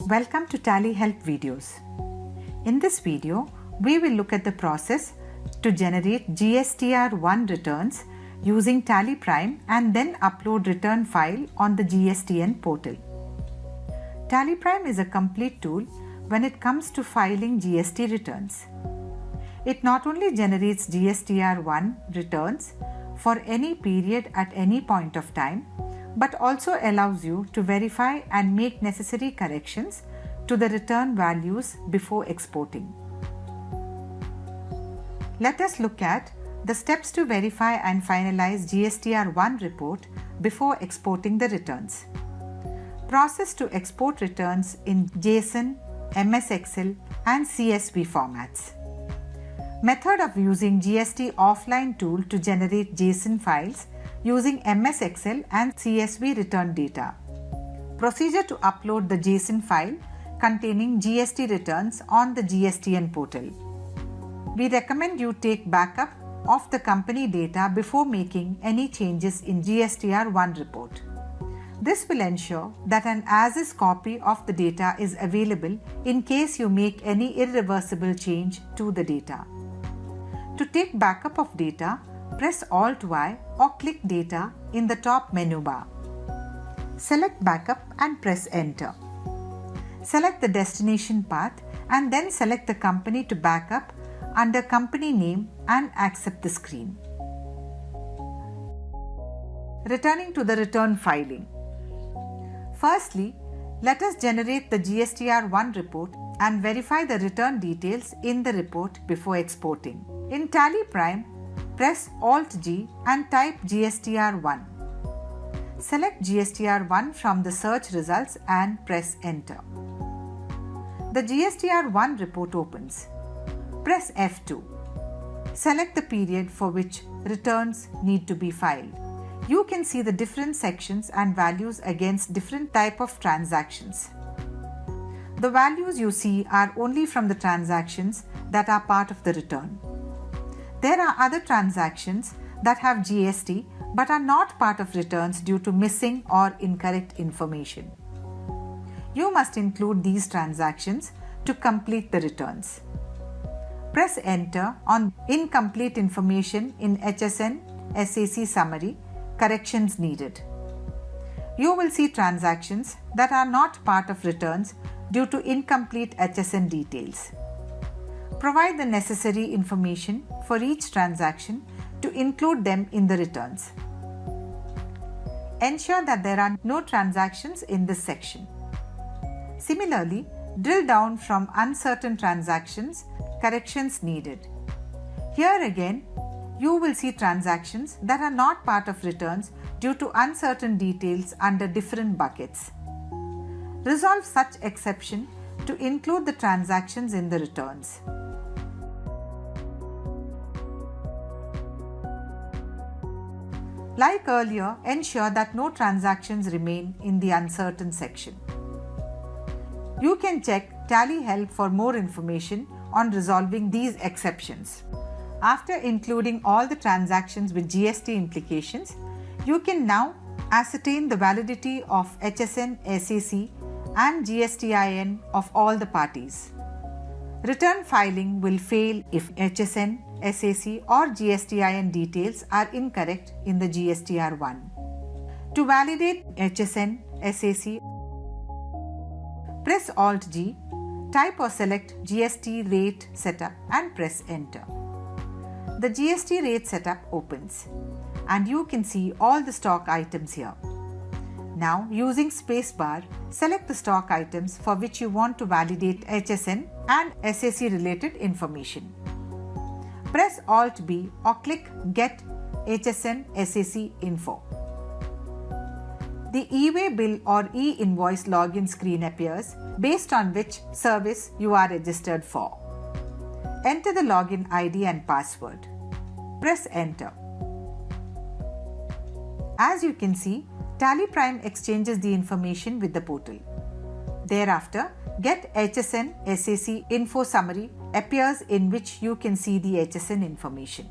Welcome to Tally Help videos. In this video, we will look at the process to generate GSTR1 returns using Tallyprime and then upload return file on the GSTN portal. Tallyprime is a complete tool when it comes to filing GST returns. It not only generates GSTR1 returns for any period at any point of time, but also allows you to verify and make necessary corrections to the return values before exporting. Let us look at the steps to verify and finalize GSTR1 report before exporting the returns. Process to export returns in JSON, MS Excel and CSV formats. Method of using GST offline tool to generate JSON files using MS Excel and CSV return data. Procedure to upload the JSON file containing GST returns on the GSTN portal. We recommend you take backup of the company data before making any changes in GSTR1 report. This will ensure that an as-is copy of the data is available in case you make any irreversible change to the data. To take backup of data, press Alt-Y or click Data in the top menu bar. Select Backup and press Enter. Select the destination path and then select the company to backup under Company Name and accept the screen. Returning to the return filing. Firstly, let us generate the GSTR1 report and verify the return details in the report before exporting. In Tallyprime, press Alt-G and type GSTR1. Select GSTR1 from the search results and press Enter. The GSTR1 report opens. Press F2. Select the period for which returns need to be filed. You can see the different sections and values against different type of transactions. The values you see are only from the transactions that are part of the return. There are other transactions that have GST but are not part of returns due to missing or incorrect information. You must include these transactions to complete the returns. Press Enter on Incomplete Information in HSN SAC Summary, Corrections Needed. You will see transactions that are not part of returns due to incomplete HSN details. Provide the necessary information for each transaction to include them in the returns. Ensure that there are no transactions in this section. Similarly, drill down from Uncertain Transactions, Corrections Needed. Here again, you will see transactions that are not part of returns due to uncertain details under different buckets. Resolve such exception to include the transactions in the returns. Like earlier, ensure that no transactions remain in the uncertain section. You can check Tally Help for more information on resolving these exceptions. After including all the transactions with GST implications, you can now ascertain the validity of HSN SAC and GSTIN of all the parties. Return filing will fail if HSN, SAC or GSTIN details are incorrect in the GSTR1. To validate HSN, SAC, press Alt-G, type or select GST rate setup and press Enter. The GST rate setup opens and you can see all the stock items here. Now, using spacebar, select the stock items for which you want to validate HSN and SAC related information. Press Alt-B or click Get HSN SAC Info. The e-way bill or e-invoice login screen appears based on which service you are registered for. Enter the login ID and password. Press Enter. As you can see, Tallyprime exchanges the information with the portal. Thereafter, Get HSN SAC Info Summary appears in which you can see the HSN information.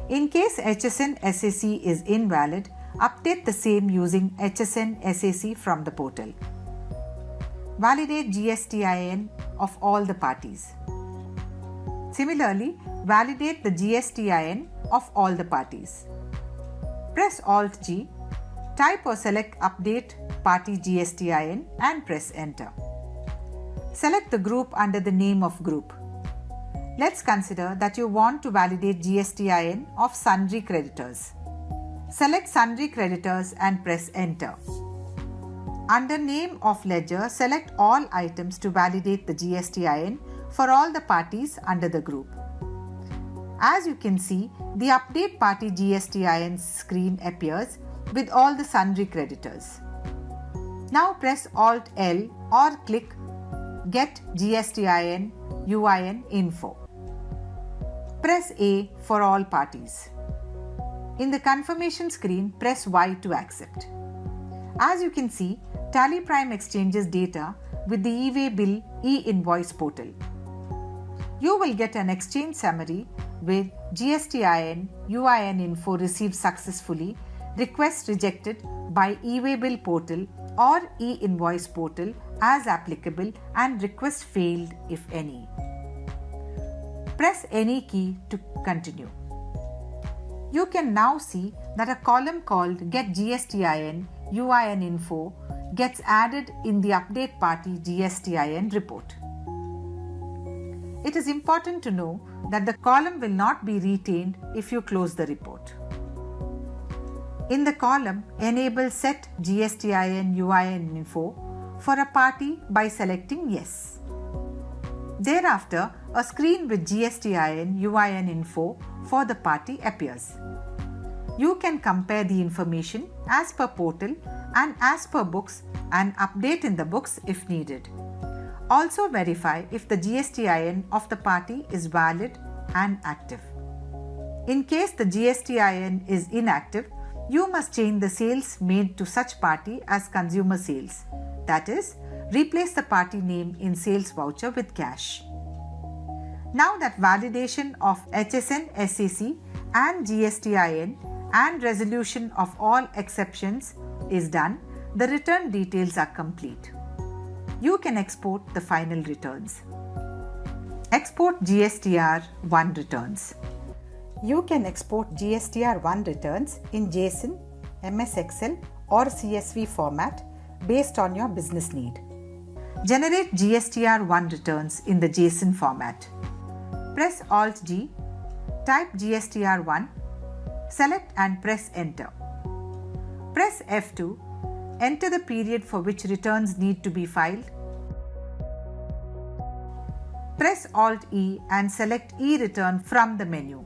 In case HSN SAC is invalid, update the same using HSN SAC from the portal. validate GSTIN of all the parties. Similarly, validate the GSTIN of all the parties. Press Alt-G, type or select Update Party GSTIN and press Enter. Select the group under the name of group. Let's consider that you want to validate GSTIN of sundry creditors. Select Sundry Creditors and press Enter. Under Name of Ledger, select all items to validate the GSTIN for all the parties under the group. As you can see, the Update Party GSTIN screen appears with all the sundry creditors. Now press Alt-L or click Get GSTIN UIN Info. Press A for all parties. In the confirmation screen, press Y to accept. As you can see, Tallyprime exchanges data with the e-way bill e-invoice portal. You will get an exchange summary with GSTIN UIN info received successfully, request rejected by e-way bill portal or e-invoice portal as applicable, and request failed if any. Press any key to continue. You can now see that a column called Get GSTIN UIN Info gets added in the Update Party GSTIN report. It is important to know that the column will not be retained if you close the report. In the column, enable Set GSTIN UIN Info for a party by selecting Yes. Thereafter, a screen with GSTIN UIN Info for the party appears. You can compare the information as per portal and as per books and update in the books if needed. Also verify if the GSTIN of the party is valid and active. In case the GSTIN is inactive, you must change the sales made to such party as consumer sales. That is, replace the party name in sales voucher with cash. Now that validation of HSN SAC and GSTIN and resolution of all exceptions is done, the return details are complete. You can export the final returns. Export GSTR1 returns. You can export GSTR1 returns in JSON, MS Excel or CSV format based on your business need. Generate GSTR1 returns in the JSON format. Press Alt-G, type GSTR1, select and press Enter. Press F2, enter the period for which returns need to be filed. Press Alt-E and select E-Return from the menu.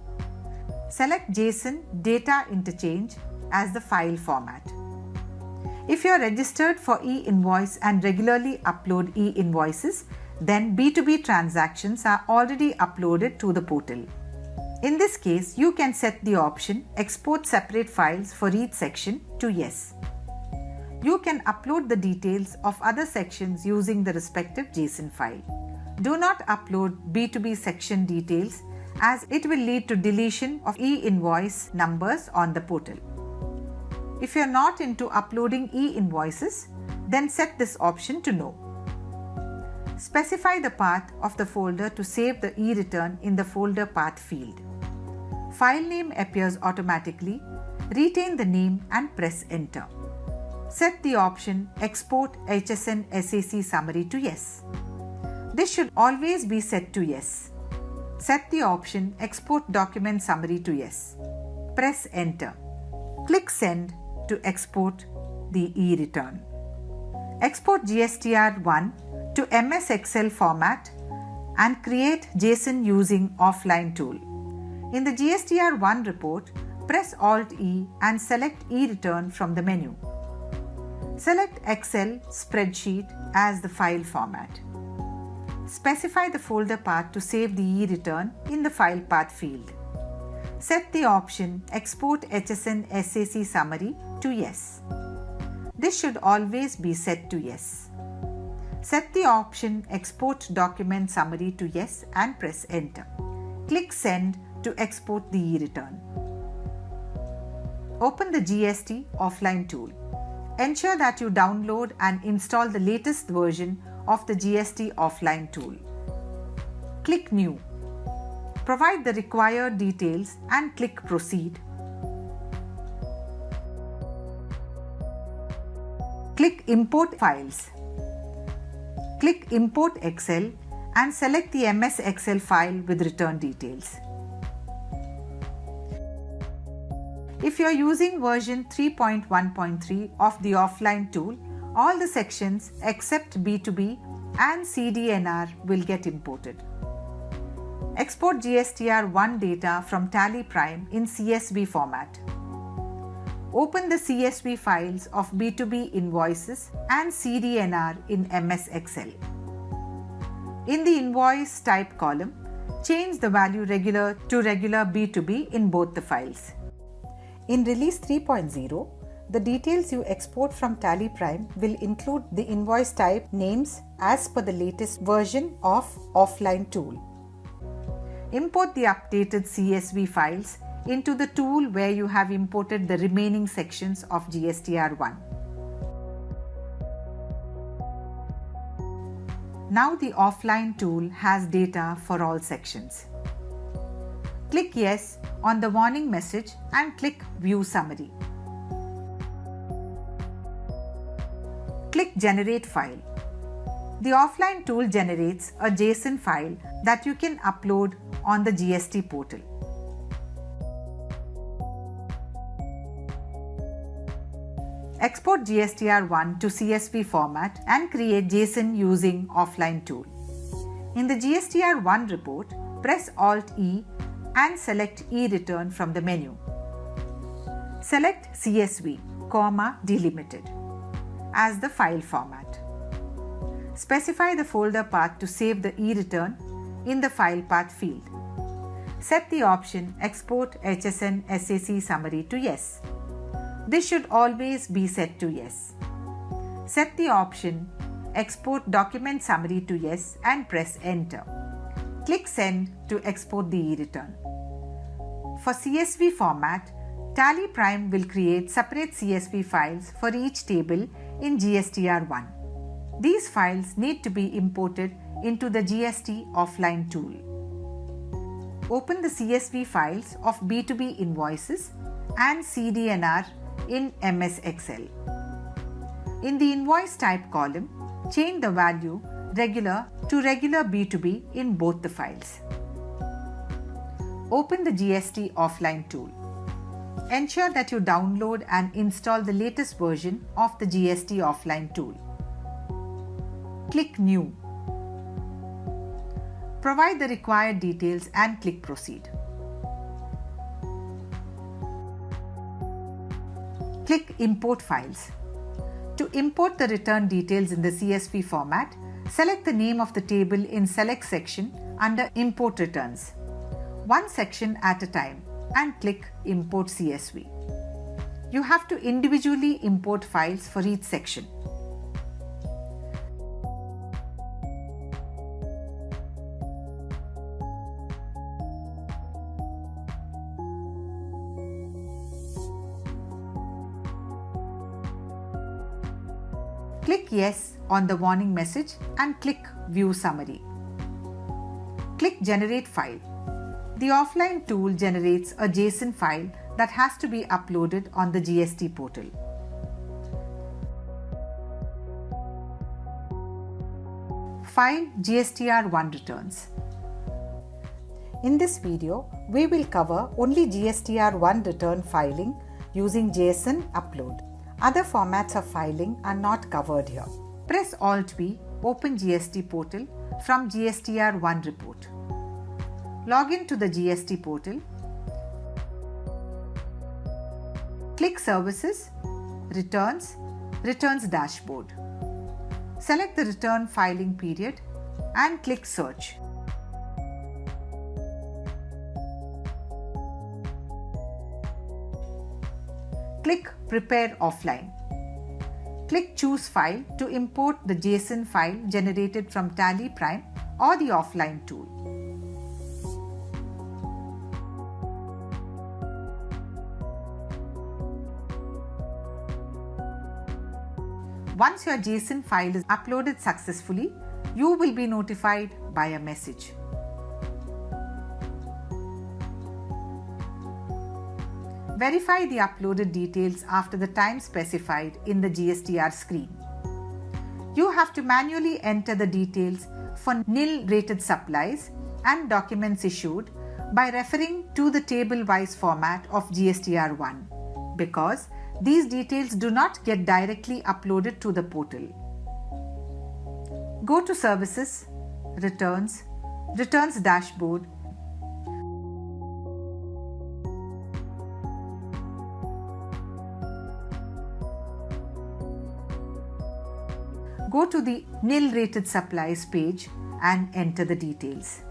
Select JSON Data Interchange as the file format. If you are registered for e-invoice and regularly upload e-invoices, then B2B transactions are already uploaded to the portal. In this case, you can set the option Export separate files for each section to Yes. You can upload the details of other sections using the respective JSON file. Do not upload B2B section details as it will lead to deletion of e-invoice numbers on the portal. If you are not into uploading e-invoices, then set this option to No. Specify the path of the folder to save the e-return in the folder path field. File name appears automatically. Retain the name and press Enter. Set the option Export HSN SAC Summary to Yes. This should always be set to Yes. Set the option Export Document Summary to Yes. Press Enter. Click Send to export the e-return. Export GSTR1 to MS Excel format and create JSON using Offline tool. In the GSTR1 report, press Alt-E and select E-Return from the menu. Select Excel Spreadsheet as the file format. Specify the folder path to save the e-return in the file path field. Set the option Export HSN SAC Summary to Yes. This should always be set to Yes. Set the option Export Document Summary to Yes and press Enter. Click Send to export the e-return. Open the GST Offline tool. Ensure that you download and install the latest version of the GST offline tool. Click New. Provide the required details and click Proceed. Click Import Files. Click Import Excel and select the MS Excel file with return details. If you are using version 3.1.3 of the offline tool, all the sections except B2B and CDNR will get imported. Export GSTR1 data from Tallyprime in CSV format. Open the CSV files of B2B invoices and CDNR in MS Excel. In the invoice type column, change the value regular to regular B2B in both the files. In Release 3.0, the details you export from Tallyprime will include the invoice type names as per the latest version of offline tool. Import the updated CSV files into the tool where you have imported the remaining sections of GSTR1. Now the offline tool has data for all sections. Click Yes on the warning message and click View Summary. Click Generate File. The offline tool generates a JSON file that you can upload on the GST portal. Export GSTR1 to CSV format and create JSON using offline tool. In the GSTR1 report, press Alt-E and select E-Return from the menu. Select CSV, delimited as the file format. Specify the folder path to save the E-Return in the file path field. Set the option Export HSN SAC Summary to Yes. This should always be set to Yes. Set the option Export Document Summary to Yes and press Enter. Click Send to export the E-Return. For CSV format, Tallyprime will create separate CSV files for each table in GSTR1. These files need to be imported into the GST offline tool. Open the CSV files of B2B invoices and CDNR in MS Excel. In the invoice type column, change the value regular to regular B2B in both the files. Open the GST offline tool. Ensure that you download and install the latest version of the GST offline tool. Click New. Provide the required details and click Proceed. Click Import Files. To import the return details in the CSV format, select the name of the table in Select section under Import Returns, one section at a time, and click Import CSV. You have to individually import files for each section. Click Yes on the warning message and click View Summary. Click Generate File. The offline tool generates a JSON file that has to be uploaded on the GST portal. File GSTR1 returns. In this video, we will cover only GSTR1 return filing using JSON upload. Other formats of filing are not covered here. Press Alt-V, open GST portal from GSTR1 report. Log in to the GST portal. Click Services, Returns, Returns Dashboard. Select the return filing period and click Search. Click Prepare Offline. Click Choose File to import the JSON file generated from Tallyprime or the offline tool. Once your JSON file is uploaded successfully, you will be notified by a message. Verify the uploaded details after the time specified in the GSTR screen. You have to manually enter the details for nil rated supplies and documents issued by referring to the table-wise format of GSTR1 because these details do not get directly uploaded to the portal. Go to Services, Returns, Returns Dashboard. Go to the Nil Rated Supplies page and enter the details.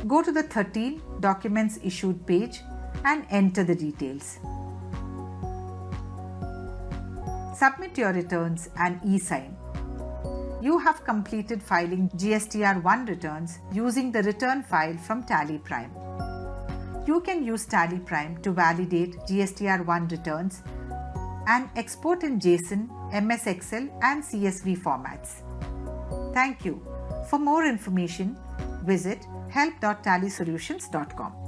Go to the 13 Documents Issued page and enter the details. Submit your returns and e-sign. You have completed filing GSTR1 returns using the return file from Tallyprime. You can use Tallyprime to validate GSTR1 returns and export in JSON, MS Excel and CSV formats. Thank you. For more information, visit help.tallysolutions.com.